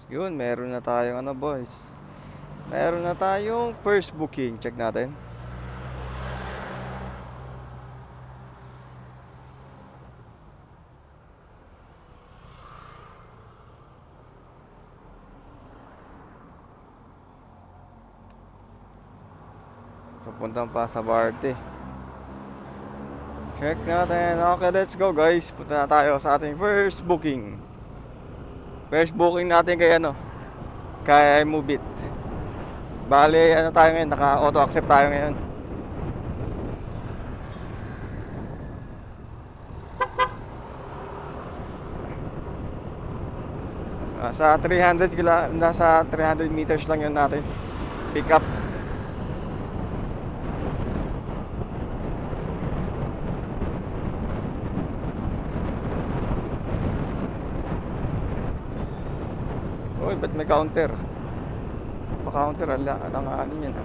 Yun, meron na tayong ano boys. Meron na tayong first booking. Check natin. Papuntang pa sa Barte. Check natin. Okay, let's go guys. Punta na tayo sa ating first booking. First booking natin kay ano? Kay Mubit. Bale, ano tayo ngayon? Naka-auto accept tayo ngayon. Sa 300 nasa 300 meters lang yun natin. Pick up. Uy, ba't may counter? Pa-counter, alanganin yan.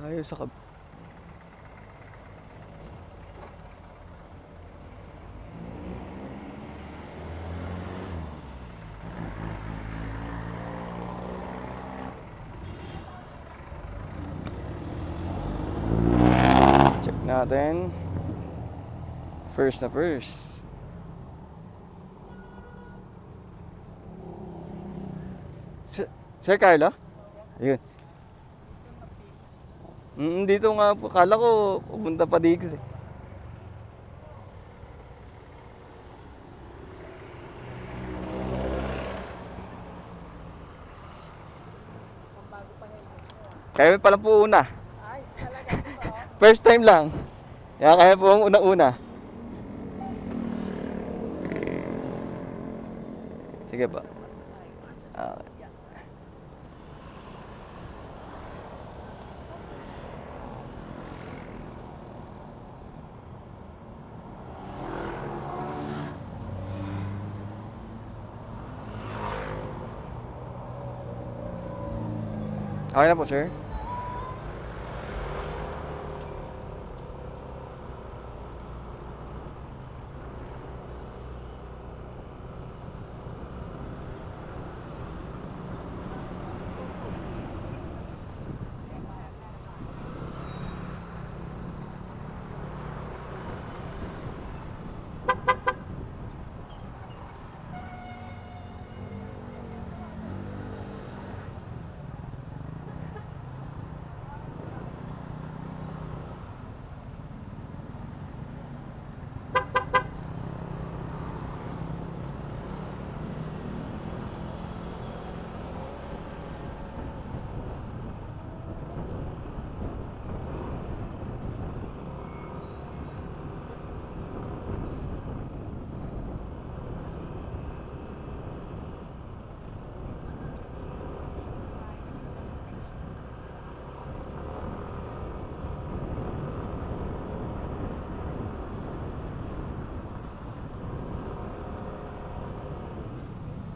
Tayo sa check natin. First na first. Sir Carlo? Ayun. Dito nga po. Kala ko pupunta pa dito eh. Kaya pala po una. Ay, talaga ito. First time lang. Kaya po ang una-una. Sige pa. Okay na po, sir.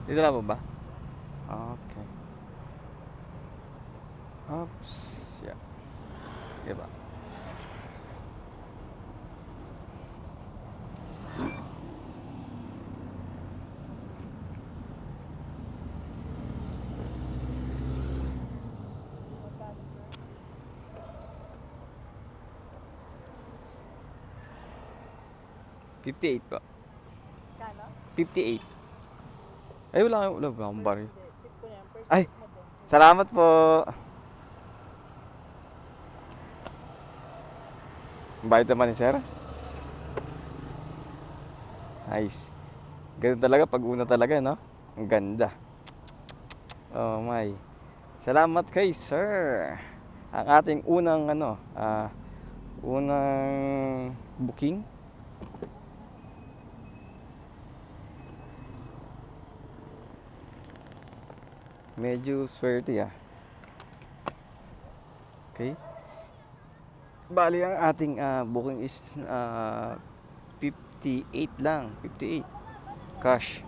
Dito na po ba? Okay. Oops. Yeah. Sige ba? $58 po. Kano? 58. Ay, wala akong baril. Tip ko yan. First Ay, tip mo din. salamat po. Bayad naman ni sir. Nice. Ganun talaga pag una talaga, no? Ang ganda. Oh my. Salamat kay sir. Ang ating unang unang booking. Medyo swerte ah. Okay. Bali ang ating booking is 58 lang, 58 cash.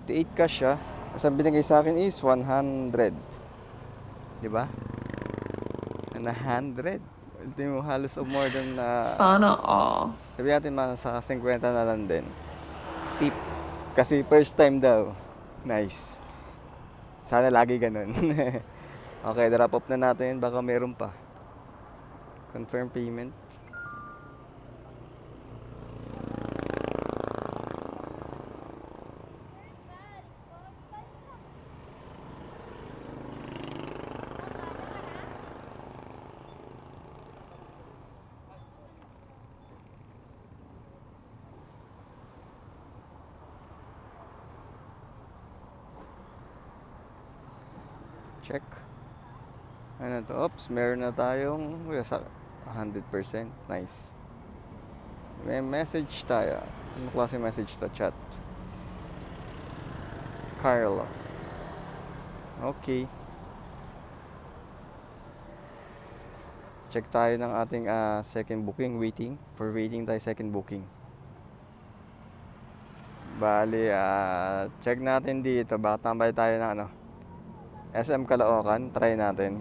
58 cash siya. Tapos ang binigay sa akin is 100. 'Di ba? 100. Ultimo mo halos of more than Sana all. sabi natin mga sa 50 na lang din. Tip. Kasi first time daw. Nice. Sana lagi ganun. Okay, drop off na natin. Baka meron pa. Confirm payment. Check. Ano to? Oops, meron na tayong 100%. Nice. May message tayo. Ano klase message to? Chat. Carla. Okay. Check tayo ng ating second booking. Waiting tayo second booking. Bali, check natin dito. Baka tambay tayo ng SM Caloocan. Try natin.